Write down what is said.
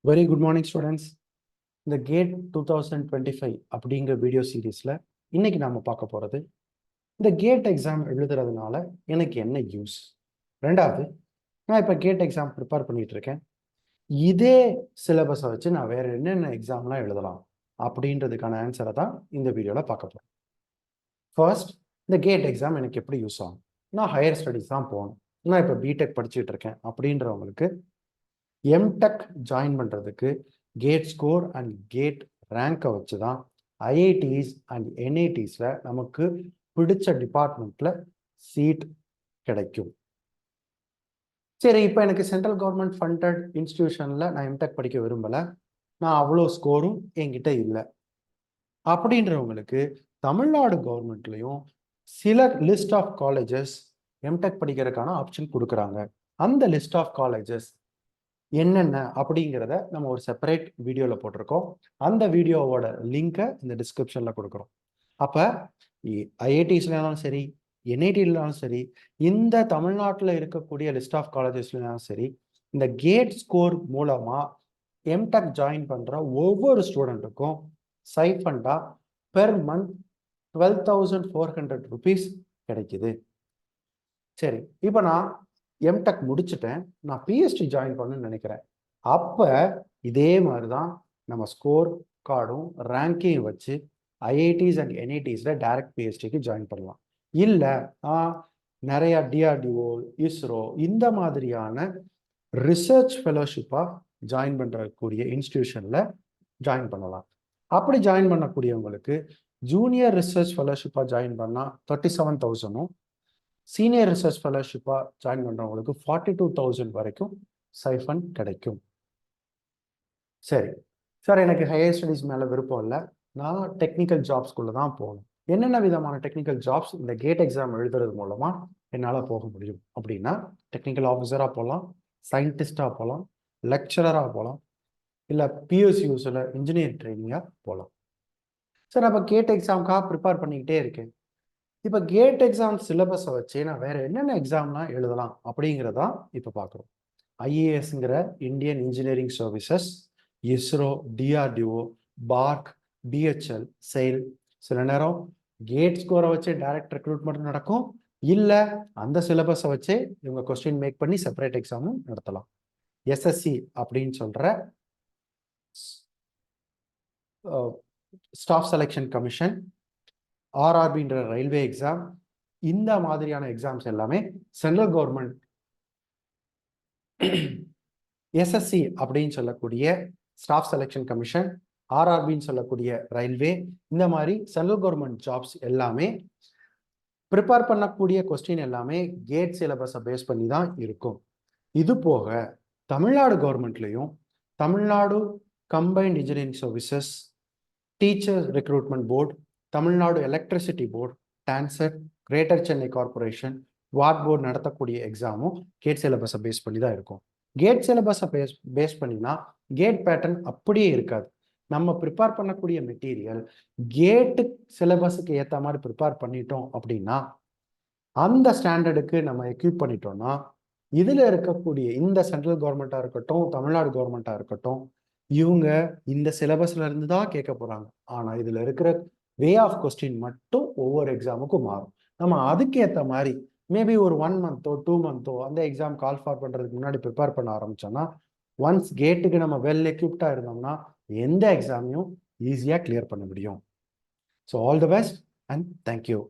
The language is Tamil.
Very good morning students. இந்த கேட் 2025 அப்படிங்கிற வீடியோ சீரீஸில் இன்னைக்கு நாம் பார்க்க போகிறது இந்த கேட் எக்ஸாம் எழுதுறதுனால எனக்கு என்ன யூஸ். ரெண்டாவது, நான் இப்போ கேட் எக்ஸாம் ப்ரிப்பேர் பண்ணிட்டு இருக்கேன். இதே சிலபஸை வச்சு நான் வேற என்னென்ன எக்ஸாம்லாம் எழுதலாம் அப்படின்றதுக்கான ஆன்சரை தான் இந்த வீடியோவில் பார்க்க போகிறேன். ஃபர்ஸ்ட், இந்த கேட் எக்ஸாம் எனக்கு எப்படி யூஸ் ஆகும். நான் ஹையர் ஸ்டடீஸ் தான் போகணும், நான் இப்போ பிடெக் படிச்சுட்டு இருக்கேன் அப்படின்றவங்களுக்கு எம்டெக் ஜாயின் பண்ணுறதுக்கு கேட் ஸ்கோர் அண்ட் கேட் ரேங்கை வச்சு தான் ஐஐடிஸ் அண்ட் என்ஐடிஸில் நமக்கு பிடிச்ச டிபார்ட்மெண்ட்டில் சீட் கிடைக்கும். சரி, இப்போ எனக்கு சென்ட்ரல் கவர்மெண்ட் ஃபண்டட் இன்ஸ்டிடியூஷனில் நான் எம்டெக் படிக்க விரும்பலை, நான் அவ்வளோ ஸ்கோரும் என்கிட்ட இல்லை அப்படின்றவங்களுக்கு தமிழ்நாடு கவர்மெண்ட்லேயும் சில லிஸ்ட் ஆஃப் காலேஜஸ் எம்டெக் படிக்கிறதுக்கான ஆப்ஷன் கொடுக்குறாங்க. அந்த லிஸ்ட் ஆஃப் காலேஜஸ் என்னென்ன அப்படிங்கிறத நம்ம ஒரு செப்பரேட் வீடியோவில் போட்டிருக்கோம். அந்த வீடியோவோட லிங்கை இந்த டிஸ்கிரிப்ஷனில் கொடுக்குறோம். அப்போ ஐஐடிஸ்லாம் சரி, என்ஐடிலாம் சரி, இந்த தமிழ்நாட்டில் இருக்கக்கூடிய லிஸ்ட் ஆஃப் காலேஜஸ்லாம் சரி, இந்த கேட் ஸ்கோர் மூலமாக எம்டெக் ஜாயின் பண்ணுற ஒவ்வொரு ஸ்டூடெண்ட்டுக்கும் சைஃபண்டா பெர் மந்த் 12,400 rupees கிடைக்குது. சரி, இப்போ நான் எம்டெக் முடிச்சுட்டேன், நான் பிஹெச்டி ஜாயின் பண்ணணும்னு நினைக்கிறேன். அப்போ இதே மாதிரி தான் நம்ம ஸ்கோர் கார்டும் ரேங்கையும் வச்சு ஐஐடிஸ் அண்ட் என்ஐடிஸில் டைரக்ட் பிஹெச்டிக்கு ஜாயின் பண்ணலாம். இல்லை நிறையா டிஆர்டிஓ, இஸ்ரோ இந்த மாதிரியான ரிசர்ச் ஃபெலோஷிப்பாக ஜாயின் பண்ணுறக்கூடிய இன்ஸ்டிடியூஷனில் ஜாயின் பண்ணலாம். அப்படி ஜாயின் பண்ணக்கூடியவங்களுக்கு ஜூனியர் ரிசர்ச் ஃபெலோஷிப்பாக ஜாயின் பண்ணால் 37,000, சீனியர் ரிசர்ச் ஃபெலோஷிப்பாக ஜாயின் பண்ணுறவங்களுக்கு 42,000 வரைக்கும் சைஃபண்ட் கிடைக்கும். சரி சார், எனக்கு ஹையர் ஸ்டடீஸ் மேலே விருப்பம் இல்லை, நான் டெக்னிக்கல் ஜாப்ஸ்குள்ளே தான் போகணும். என்னென்ன விதமான டெக்னிக்கல் ஜாப்ஸ் இந்த கேட் எக்ஸாம் எழுதுறது மூலமாக என்னால் போக முடியும் அப்படின்னா, டெக்னிக்கல் ஆஃபீஸராக போகலாம், சயின்டிஸ்டாக போகலாம், லெக்சரராக போகலாம், இல்லை பிஎஸ்யூஸில் இன்ஜினியரிங் ட்ரைனிங்காக போகலாம். சார், அப்போ கேட் எக்ஸாமுக்காக ப்ரிப்பேர் பண்ணிக்கிட்டே இருக்கேன். இப்போ கேட் எக்ஸாம் சிலபஸை வச்சு நான் வேற என்னென்ன எக்ஸாம்லாம் எழுதலாம் அப்படிங்கிறதா இப்போ பார்க்குறோம். ஐஏஎஸ்ங்கிற Indian engineering services, ISRO, DRDO, BARC, BHEL, SAIL. சில நேரம் கேட் ஸ்கோரை வச்சு டைரக்ட் ரெக்ரூட்மெண்ட் நடக்கும், இல்லை அந்த சிலபஸை வச்சே இவங்க கொஸ்டின் மேக் பண்ணி செப்பரேட் எக்ஸாமும் நடத்தலாம். எஸ்எஸ்சி அப்படின்னு சொல்கிற ஸ்டாஃப் செலெக்ஷன் கமிஷன், ஆர்ஆர்பின்ற ரயில்வே எக்ஸாம், இந்த மாதிரியான எக்ஸாம்ஸ் எல்லாமே சென்ட்ரல் கவர்மெண்ட் எஸ்எஸ்சி அப்படின்னு சொல்லக்கூடிய ஸ்டாஃப் செலெக்ஷன் கமிஷன், ஆர்ஆர்பின்னு சொல்லக்கூடிய ரயில்வே, இந்த மாதிரி சென்ட்ரல் கவர்மெண்ட் ஜாப்ஸ் எல்லாமே ப்ரிப்பேர் பண்ணக்கூடிய கொஸ்டின் எல்லாமே கேட் சிலபஸை பேஸ் பண்ணி தான் இருக்கும். இது போக தமிழ்நாடு கவர்மெண்ட்லேயும் Tamil Nadu combined engineering services, teacher recruitment board, Tamil Nadu electricity board, TANCET, greater Chennai corporation, ward board நடத்தக்கூடிய எக்ஸாமும் கேட் சிலபஸை பேஸ் பண்ணி தான் இருக்கும். கேட் சிலபஸை பேஸ் பண்ணினா கேட் பேட்டர்ன் அப்படியே இருக்காது. நம்ம ப்ரிப்பேர் பண்ணக்கூடிய மெட்டீரியல் கேட்டு சிலபஸுக்கு ஏற்ற மாதிரி ப்ரிப்பேர் பண்ணிட்டோம் அப்படின்னா, அந்த ஸ்டாண்டர்டுக்கு நம்ம எக்யூப் பண்ணிட்டோம்னா, இதில் இருக்கக்கூடிய இந்த சென்ட்ரல் கவர்மெண்ட்டாக இருக்கட்டும், தமிழ்நாடு கவர்மெண்ட்டாக இருக்கட்டும், இவங்க இந்த சிலபஸ்ல இருந்து தான் கேட்க போகிறாங்க. ஆனால் இதில் இருக்கிற வே ஆஃப் கொஸ்டின் மட்டும் ஒவ்வொரு எக்ஸாமுக்கும் மாறும். நம்ம அதுக்கேற்ற மாதிரி மேபி ஒரு 1 month 2 month அந்த எக்ஸாம் கால் ஃபார் பண்ணுறதுக்கு முன்னாடி ப்ரிப்பேர் பண்ண ஆரம்பிச்சோம்னா, ஒன்ஸ் கேட்டுக்கு நம்ம வெல் எக்யூப்டாக இருந்தோம்னா எந்த எக்ஸாமையும் ஈஸியாக கிளியர் பண்ண முடியும். So all the best and thank you.